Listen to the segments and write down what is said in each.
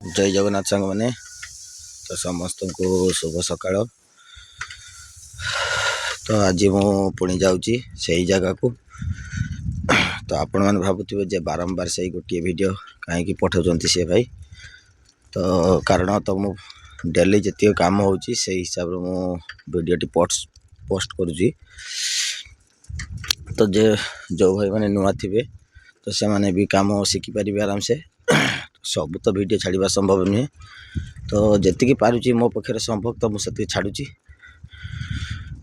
जय जगन्नाथ सांग मैंने तो समस्त को शुभ सकाळ। तो आज मु पुणी जाऊँगी से ही जगह को। तो आपण मैंने भावुवे जे बारंबार से गोटे वीडियो कहीं पठाऊँ सी भाई। तो कारण तो मु डेली जी काम हो हिसाब से मु वीडियो पोस्ट करुँची। तो जो भाई मैंने नुआ थे तो से मैंने भी काम शिखिपारे आराम से। सब तो वीडियो छाड़ा संभव नुहे, तो जी पारुची मो पक्षे संभव तो मुझे छाड़ुची।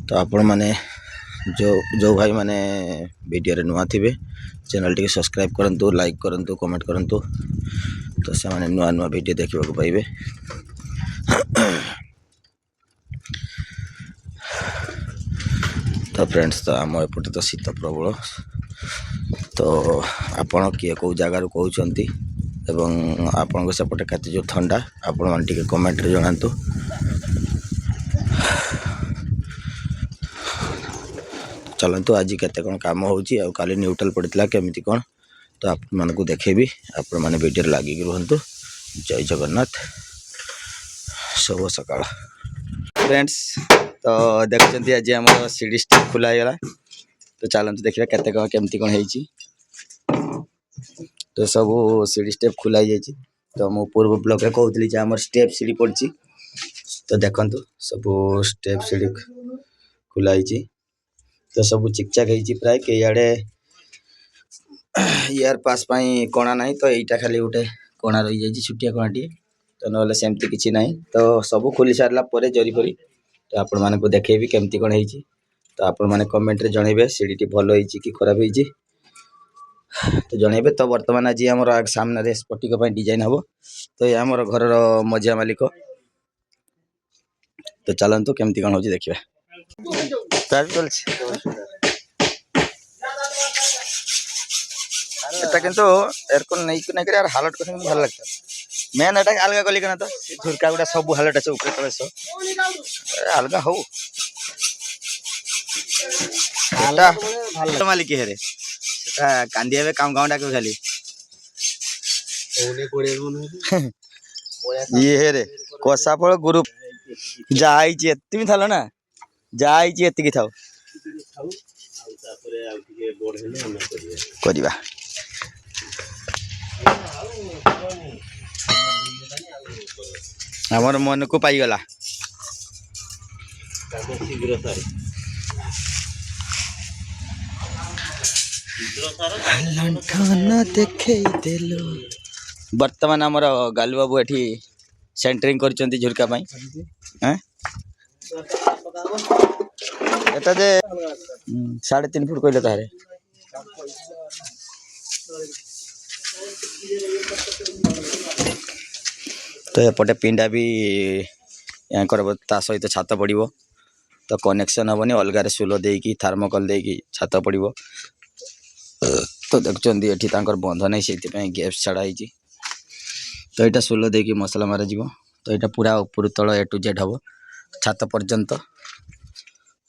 तो आपण मैंने जो भाई मैंने वीडियो रे नुआ थे चैनल टी सब्सक्राइब करंतु, लाइक करंतु, कमेंट करंतु, तो से मैंने नुआ नुआ वीडियो देखा पाइबे। तो फ्रेंड्स तो आम एपटे तो शीत प्रबल। तो आपण किए कौ जगार कहते एवं आपण सेपटे केते जो ठंडा आपण मैंने टिके कमेंट रे जणातु। चलतु आज केते कौन काम होची आ काली न्यूट्रल पड़ता केमिति कौन तो आप मानक देखेबी। आपण मैंने वीडियो लगिक रुहतु। जय जगन्नाथ, शुभ सकाळ। फ्रेंड्स तो देखते आज आम सीढ़ी स्टेप खुला होगा। तो चलते देखा केते केमती कौन होती। तो सब सीढ़ी स्टेप खुला जाइए। तो मो पूर्व ब्लॉक रे कहूली आम स्टेप सीढ़ी पड़ी। तो देखु सब स्टेप सीढ़ी खुलाई। तो सब चिकचाक हो प्राय कई आड़े यार पास कणा ना। तो यहीटा खाली गोटे कणा रही जाइए छुटिया कणाटी। तो ना सेमती किसी ना। तो सब खोली सारा पर जरी परी तो आपण माने को देखेबी केमती कोन हेची। तो आपण माने कमेंट रे जणेबे सीडीटी भलो हेची कि खराब हेची तो जणेबे। तो वर्तमान आज हमर सामने रे स्पटिक पय डिजाइन हबो। तो ये हमर घर रो मजिया मालिक। तो चलंतु केमती कोन होची देखिबा। तार चलछ एटा किंतु एरकोन नै कि नै करे यार हालत को भल लगता। मेन एटा अलगा गली कना। तो झुरका गुडा सब हालत আছে ऊपर तले सब अलगा हो। एटा भालो मालिक हेरे एटा कांदियाबे काम गाउंडा के खाली ओने कोडे मन ये हेरे कोसा फळ ग्रुप जाईची एत्ती थालो ना। जाईची एत्ती की थाओ थाऊ आ तापरे आ के बोर्ड हेले हम करिबा। हमर मन को पाई गला शीघ्र सारे लंठन देखे देलो। वर्तमान आमर गालू बाबू एठी सेंटरिंग करचंती झुरका पई। हैं एटा जे 3.5 फुट कहले तारे। तो एपटे पिंडा भी यहाँ ता सहित छात पड़ो। तो कनेक्शन हेनी अलगार सुल देकी थर्मोकल देकी छात पड़ो। तो देखुंती ये बंध नहीं से गैस छाड़ाई। तो यहाँ सुल देकी मसला मार जी। तो यहाँ पूरा ऊपर तल ए टू जेड हम छात पर्यंत।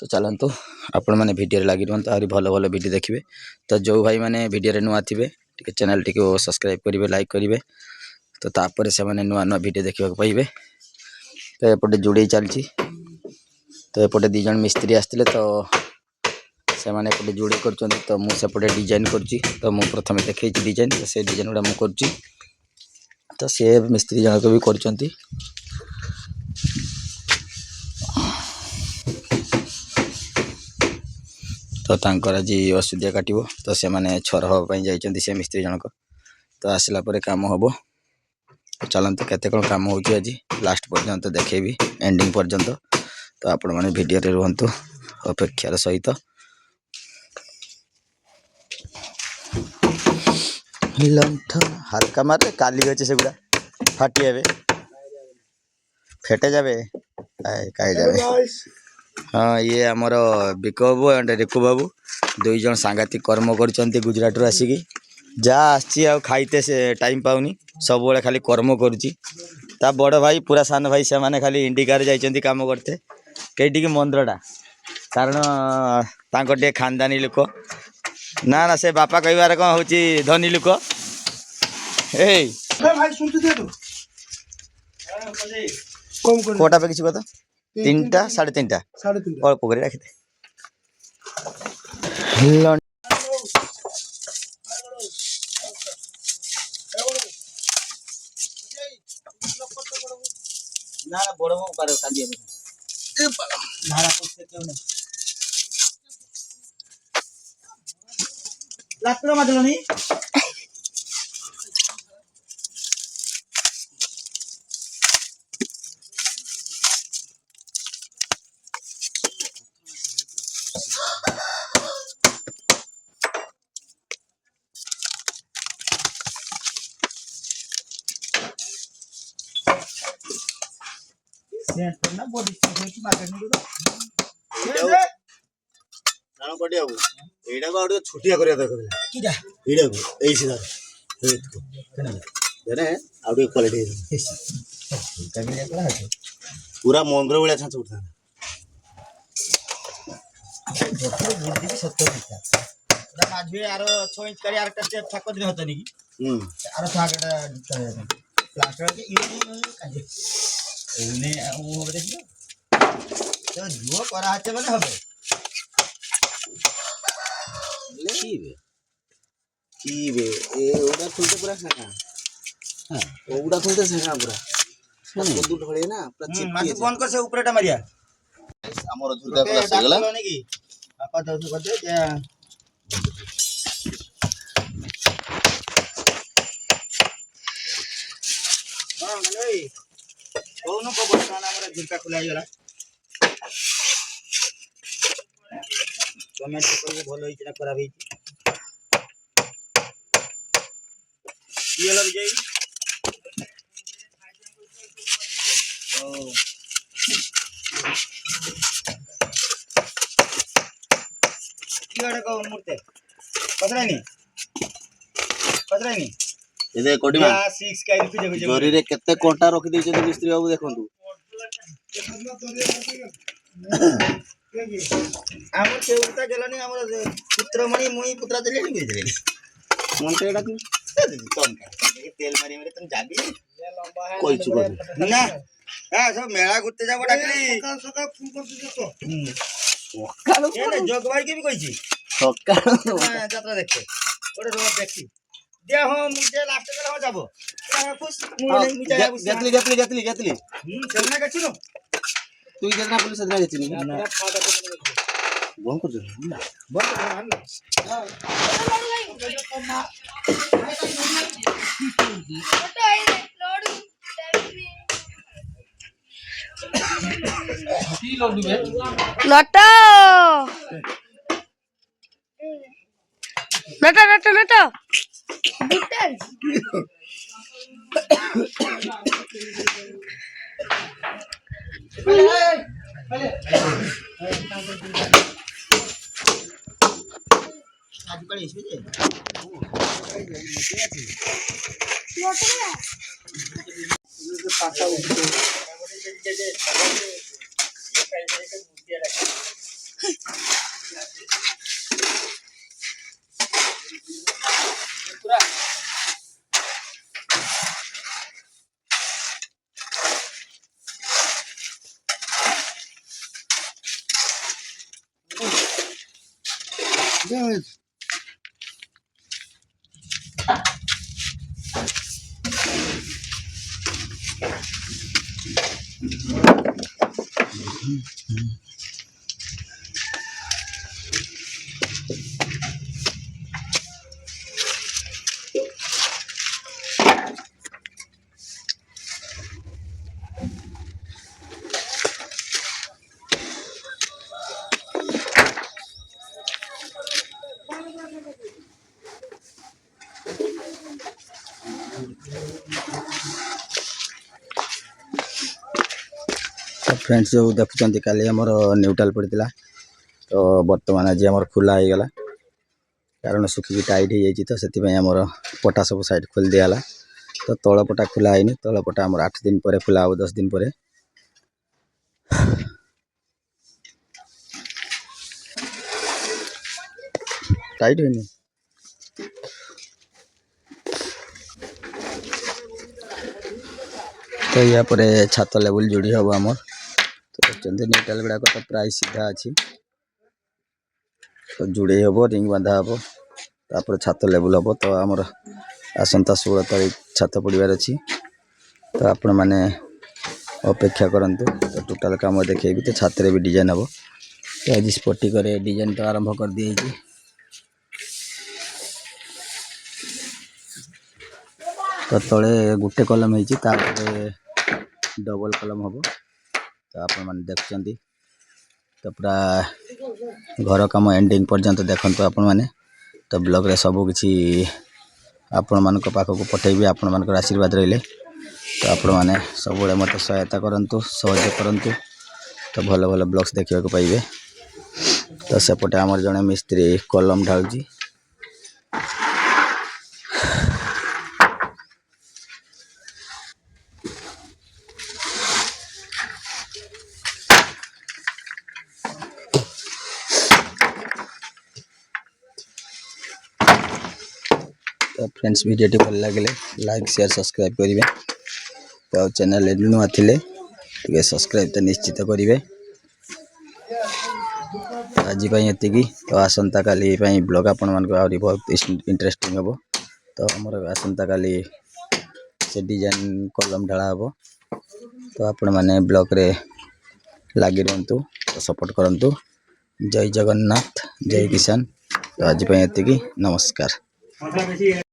तो चलतु आपण मैंने वीडियो लगी रुहतु आहरी भल भल वीडियो देखिए। तो जो भाई मैंने वीडियो नुआ थे चैनल टी सब्सक्राइब करेंगे, लाइक करेंगे। तो तापर से मैंने नुआ नुआ वीडियो देखा पाइबे। तो एपटे जुड़े चलती। तो एपटे 2 जन मिस्त्री आसते तो से मैंने एपटे जुड़े कर। तो मुझे डिजाइन करुँची। तो मुझे प्रथम देखी डिजाइन तो से डिजाइन गुड़ा मुझे। तो सी मिस्त्री जनक भी कर। तो तांकर आज असुदिया काटो। तो से मैंने छर हाँपाई जाइए से मिस्त्री जनक। तो आसला पर काम हम। चलते केते कौन काम हो आज लास्ट पर्यंत देखेबी एंडिंग पर्यंत। तो आपण मैंने वीडियो रे रुहतु अपेक्षार सहित। लंठन हल्का मारे काली अच्छे से गुड़ा फाटी जाए फेटे जाए कहीं जाए। हाँ ये आमर बिक बाबू एंड रिकु बाबू 2 जन सांगातिक कर्म कर गुजरात आसिकी जहाँ खाइते से टाइम पाऊनी सब बड़े खाली कर्म करुच्ची। ता बड़ भाई पूरा सान भाई से माने खाली इंडिकार जाइए काम करते कईटी मंद्रटा कारण तांको खानदानी लोक ना ना से बापा कहबार कौन हूँ धनी लोक। ए কম করে কটা প্যাকেজ কত 3টা 3.5টা 3.5 অল্প করে রাখি দে না না বড় বউ পারে কাজে ভাড়া করতে কেউ নেই রাত্রে মাঝে না বডি কি মার্কেট নিয়ে জানো কোটি বাবু এইটাকে ଆଉ ଟିକେ ଛୋଟିଆ କରିବା ଦରକାର ଥିଲା କିଟା ଏଇଟାକୁ ଏଇ ସିଧାର ଦେନେ ଆଉ ଟିକେ କ୍ୱାଲିଟି ପୁରା ମନ୍ଦିର ଭଳିଆ ଛାଞ୍ଚ ଉଠିଥାନ୍ତା ବୁଦ୍ଧି ବି ସତ କଥା ମାଝି ଆର 6 ଇଞ୍ଚ କାରି ଆରଟା ଠାକ ଦିନ ହତନି କି ଆର ଠାକଟା ପ୍ଲାଷ୍ଟର के ये এনে ও হবে দেখি তো জুও করা আছে মানে হবে কি বে এ ওটা খুলতে পুরা শেখা হ্যাঁ ওটা খুলতে শেখা পুরা কদু ঢলে না পুরা চিপকি মাঝে ফোন করছে উপরেটা মারিয়া আমার ঝুরকা পুরা সগলা নাকি আপা দাও তো করতে ହଁ ଭାଇ କହୁନୁ କୋଉ ବର୍ତ୍ତମାନ ଆମର ଝୁଙ୍କା ଖୋଲା ହେଇଗଲା କମେଣ୍ଟ କରିବୁ ଭଲ ହେଇଛି ନା ଖରାପ ହେଇଛି କି ହେଲା ବିଜୟ କି ଗୋଟେ କହ ମୂର୍ତ୍ତେ ପଚରାଇନି ଏଦେ କୋଟିମା 6 କାଇ ଖୁଜେ ଜରିରେ କେତେ କଣ୍ଟା ରଖି ଦେଇଛନ୍ତି ମିସ୍ତ୍ରୀ ବାବୁ ଦେଖନ୍ତୁ ଆମର କେଉଟା ଗଲାନି ଆମର ପୁତ୍ରମଣି ମୁଇ ପୁତ୍ରା ଦେଲେନି କି ଦେଲେନି ମନ୍ତେ ଏଟା ତୁ তেল মারি মারি তুমি যাবি কইছু কই না হ্যাঁ সব মেলা ঘুরতে যাবো ডাকলি সকাল ফোন করতে যেত সকাল যোগ ভাই কি কইছি সকাল হ্যাঁ যাত্রা দেখতে ওটা রোড দেখছি দিয়া হো মুজে লাস্ট গেলে হো যাবো খুশ মুই মুই যাই গেতলি সেনা গেছিল তুই কেনা পুলিশ এদরা গেছিস না বল করছ বল না লটা আজ করে এসে যে फ्रेंड्स जो देखुं काली आमर न्यूट्राल पड़ता तो बर्तमान आज आम खोला हो गला कारण सुखिकी टाइट हो जाए तो से आमर पटा सब साइड खोल दिगला तो तल पटा खोला है तल पटा आम 8 दिन पर खोला हम 10 दिन पर टाइट हुई तो तो या पर छात लेवल जोड़ी हम आमर तो देखते न्यूट्राल गुड़ाक तो प्राय सीधा अच्छी तो जोड़े हम रिंग बांधा हम तापर छात लेवल हम तो आमर आसंता 16 तारीख छात पड़ार अच्छी तो आपण मैंने अपेक्षा करंतु तो टोटाल काम देखेबी तो छात भी डिजाइन हम तो आज स्पटिक डिजाइन तो आरंभ कर दी तो तले गोटे कलम होपर डबल कलम हम तो आपण मैंने देखुं तो पूरा घर काम एंडिंग पर्यंत देखु आपण मैंने तो ब्लॉग रे सब किसी आपण मान पाखक पठेबी आपण मान आशीर्वाद रहिले तो आपण मैंने सब मत सहायता करंतु सहयोग करंतु तो भल भल ब्लॉग्स देखा पाइबे तो सेपटे आमर जड़े मिस्त्री कलम ढालुची तो फ्रेंड्स वीडियो टी भल लगे लाइक शेयर सब्सक्राइब करेंगे तो चैनल नुआ थे सब्सक्राइब तो निश्चित करेंगे आज ये तो आसंता काली ब्लॉग आपण मान बहुत इंटरेस्टिंग हम तो आमर आसंता काली से डिजाइन कलम ढाला हम तो आपण मैंने ब्लॉग रे लगी रुहतु तो सपोर्ट करंतु जय जगन्नाथ जय किसान तो आज ये नमस्कार।